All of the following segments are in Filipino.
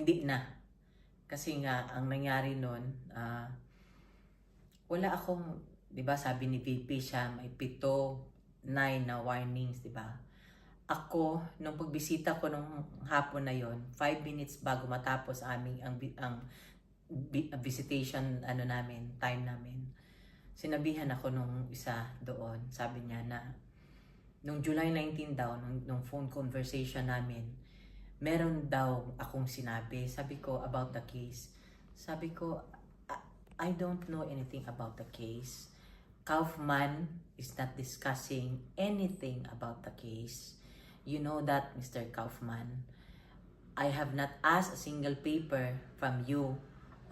hindi na. Kasi nga, ang nangyari nun, wala akong, di ba sabi ni VP siya, may 9 na warnings, di ba? Ako, nung pagbisita ko nung hapon na yon, 5 minutes bago matapos ang visitation namin, time namin, sinabihan ako nung isa doon. Sabi niya na nung July 19 daw, nung phone conversation namin, meron daw akong sinabi. Sabi ko, about the case. Sabi ko, I don't know anything about the case. Kaufman is not discussing anything about the case. You know that, Mr. Kaufman. I have not asked a single paper from you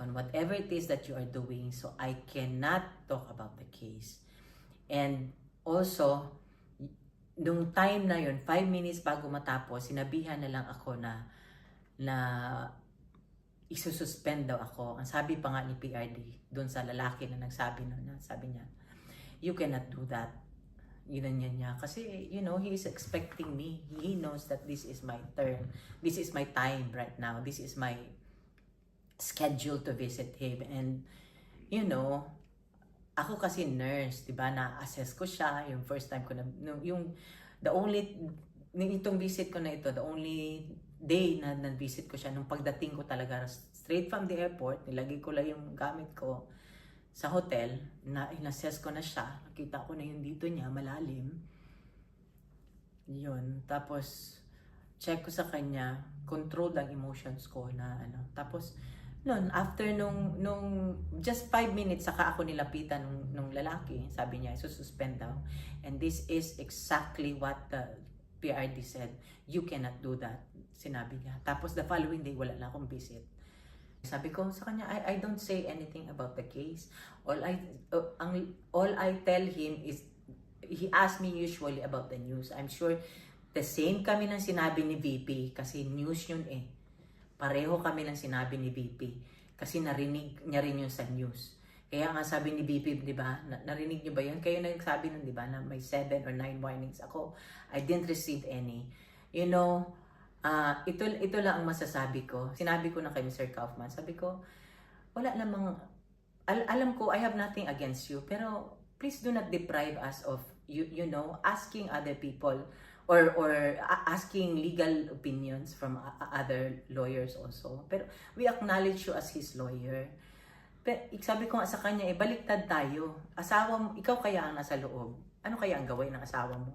on whatever it is that you are doing, so I cannot talk about the case. And also, nung time na yun, 5 minutes bago matapos, sinabihan na lang ako na isususpend daw ako. Ang sabi pa nga ni PRD, doon sa lalaki na nagsabi nun, sabi niya, you cannot do that. Yun niya. Kasi, he is expecting me. He knows that this is my turn. This is my time right now. This is my schedule to visit him. And, ako kasi nurse, diba, na-assess ko siya, yung first time ko na, itong visit ko na ito, the only day na visit ko siya, nung pagdating ko talaga, straight from the airport, nilagay ko lang yung gamit ko sa hotel, na in-assess ko na siya, nakita ko na yung dito niya, malalim. Yun, tapos, check ko sa kanya, control ang emotions ko na tapos, after nung just 5 minutes, saka ako nilapitan nung lalaki, sabi niya, suspend daw. And this is exactly what the PRD said, you cannot do that, sinabi niya. Tapos the following day, wala na akong visit. Sabi ko sa kanya, I don't say anything about the case. All I tell him is, he asked me usually about the news. I'm sure the same kami ng sinabi ni VP, kasi news yun eh. Pareho kami ng sinabi ni VP, kasi narinig niya rin yun sa news. Kaya nga sabi ni VP, di ba, narinig niyo ba yun? Kayo nagsabi nun, di ba, na may 7 or 9 warnings ako. I didn't receive any. Ito lang ang masasabi ko. Sinabi ko na kay Mr. Kaufman, sabi ko, wala namang, alam ko, I have nothing against you, pero please do not deprive us of, asking other people, or asking legal opinions from other lawyers also. Pero we acknowledge you as his lawyer. Pero sabi ko nga sa kanya, baliktad tayo. Ikaw kaya ang nasa loob. Ano kaya ang gawin ng asawa mo?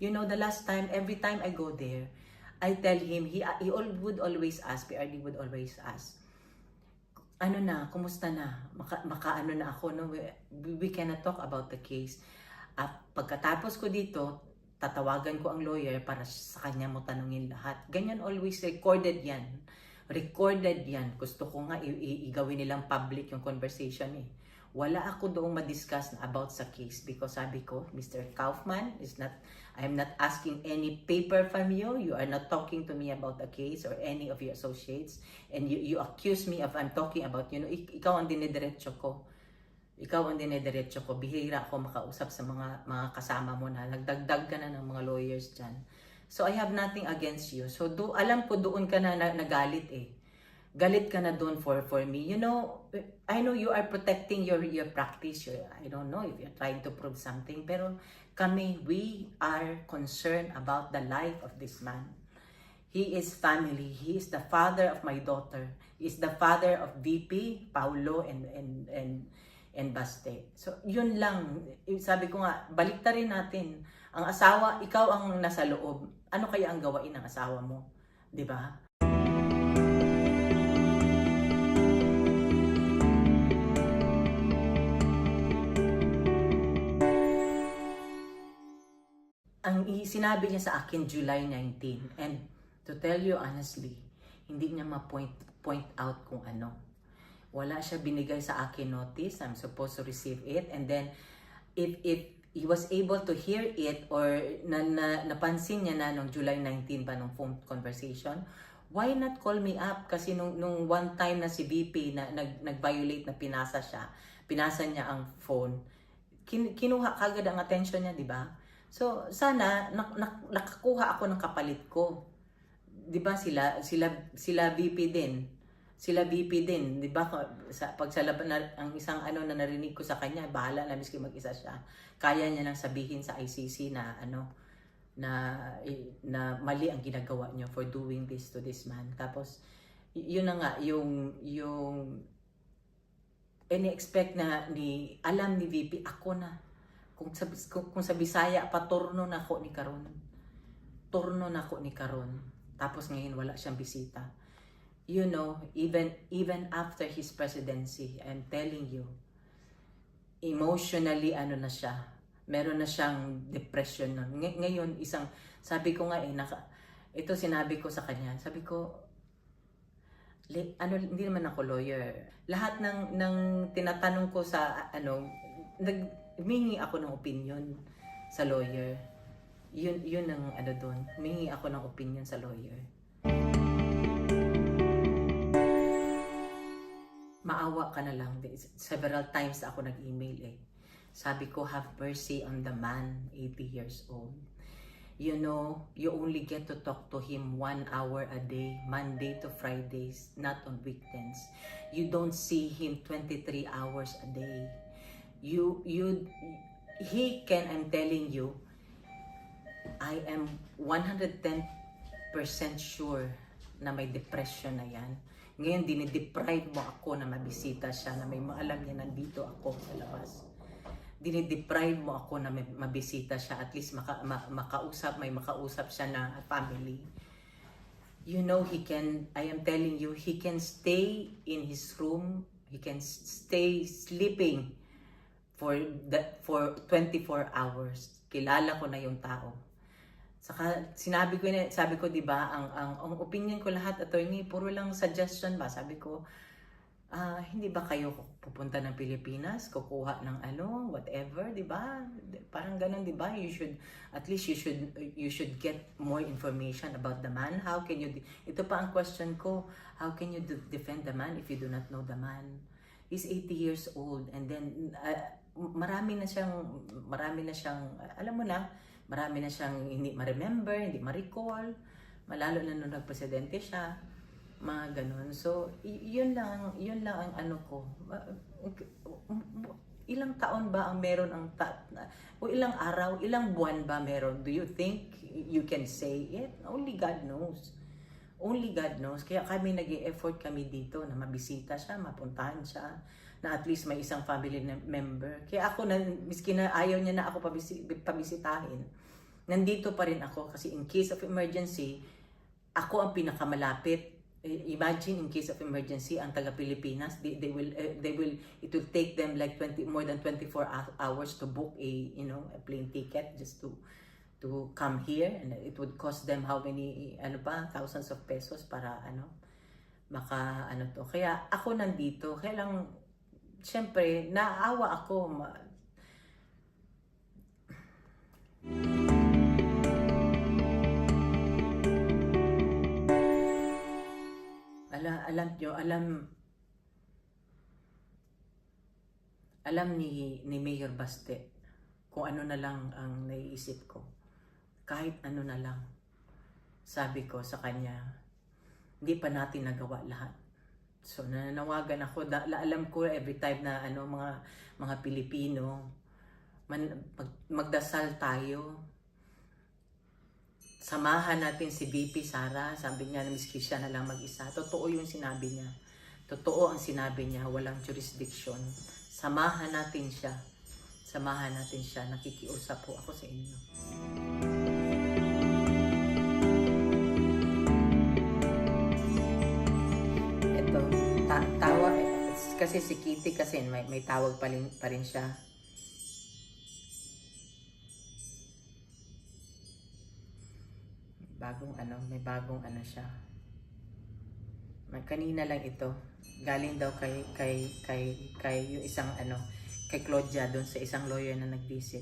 The last time, every time I go there, I tell him, he would always ask, PRD would always ask, kumusta na? Makaano na ako, no? We cannot talk about the case. Pagkatapos ko dito, tatawagan ko ang lawyer para sa kanya mo tanungin lahat. Ganyan, always recorded yan. Recorded yan. Gusto ko nga igawin nilang public yung conversation eh. Wala ako doong madiscuss na about sa case, because sabi ko, Mr. Kaufman, I'm not asking any paper from you. You are not talking to me about the case or any of your associates. And you accuse me of I'm talking about, ikaw ang dinidiretso ko. Bihira ako makausap sa mga kasama mo na nagdagdag ka na ng mga lawyers dyan. So I have nothing against you. So alam ko doon ka na nagalit eh. Galit ka na doon for me. I know you are protecting your practice. I don't know if you're trying to prove something. Pero kami, we are concerned about the life of this man. He is family. He is the father of my daughter. He is the father of VP, Paulo, and Baste. So, yun lang. Sabi ko nga, baliktarin natin. Ang asawa, ikaw ang nasa loob. Ano kaya ang gawain ng asawa mo? 'Di ba? Ang sinabi niya sa akin July 19, and to tell you honestly, hindi niya ma-point out kung ano. Wala siya binigay sa akin notice. I'm supposed to receive it. And then, if he was able to hear it, or napansin niya na nung July 19 pa nung phone conversation, why not call me up? Kasi nung one time na si VP na nag-violate na pinasa niya ang phone, kinuha kagad ang attention niya, di ba? So, sana nakakuha ako ng kapalit ko. Di ba sila VP din. Sila VP din, di ba? Pag sa laban na, ang isang ano na narinig ko sa kanya, bahala na miski mag-isa siya. Kaya niya nang sabihin sa ICC na na mali ang ginagawa niyo for doing this to this man. Tapos yun na nga yung ini-expect na alam ni VP ako na kung sa Bisaya pa turno na ako ni karon. Turno na ako ni karon. Tapos ngayon wala siyang bisita. You know, even after his presidency, I'm telling you, emotionally na siya. Meron na siyang depression nun. Ngayon, sabi ko nga ito sinabi ko sa kanya, sabi ko, hindi naman ako lawyer. Lahat ng tinatanong ko sa humingi ako ng opinion sa lawyer. Yun ang doon. Humingi ako ng opinion sa lawyer. Maawa ka na lang. Several times ako nag-email Sabi ko, have mercy on the man, 80 years old. You know, you only get to talk to him 1 hour a day, Monday to Fridays, not on weekends. You don't see him 23 hours a day. He can, I'm telling you, I am 110% sure na may depression na yan. Ngayon, dinideprive mo ako na mabisita siya, na may maalam niya nandito ako sa labas. Dinideprive mo ako na mabisita siya, at least may makausap siya na family. You know, I am telling you, he can stay in his room, he can stay sleeping for 24 hours. Kilala ko na yung tao. Saka sabi ko 'di ba, ang opinion ko lahat, attorney, puro lang suggestion ba? Sabi ko, hindi ba kayo pupunta ng Pilipinas, kukuha ng whatever, 'di ba? Parang ganun, 'di ba? You should get more information about the man. How can you Ito pa ang question ko, how can you defend the man if you do not know the man? He's 80 years old, and then marami na siyang alam mo na, marami na siyang hindi ma-remember, hindi ma-recall, malalo na nung nagpresidente siya, mga ganun. So, yun lang ang ko. Ilang taon ba ang meron o ilang araw, ilang buwan ba meron? Do you think you can say it? Only God knows. Only God knows. Kaya kami nag-e-effort kami dito na mabisita siya, mapuntahan siya, na at least may isang family member. Kaya ako, miski na ayaw niya na ako pabisitahin, nandito pa rin ako kasi in case of emergency, ako ang pinakamalapit. Imagine in case of emergency, ang taga-Pilipinas, it will take them like more than 24 hours to book a plane ticket just to come here, and it would cost them how many thousands of pesos para to. Kaya ako nandito, kaya lang syempre naawa ako. Alam ni Mayor Baste kung ano na lang ang naiisip ko. Kahit ano na lang. Sabi ko sa kanya, hindi pa natin nagawa lahat. So nananawagan ako, alam ko every time na mga Pilipino, magdasal tayo. Samahan natin si VP Sara. Sabi niya na miski siya na lang mag-isa. Totoo yung sinabi niya. Totoo ang sinabi niya, walang jurisdiction. Samahan natin siya. Samahan natin siya. Nakikiusap po ako sa inyo. Ito, tawa. Kasi si Kitty kasi may tawag pa rin siya. May bagong siya. Kanina lang ito. Galing daw kay yung isang kay Claudia doon sa isang lawyer na nag-visit.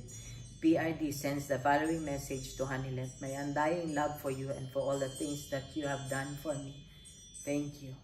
PRD sends the following message to Hanilet. My undying love for you and for all the things that you have done for me. Thank you.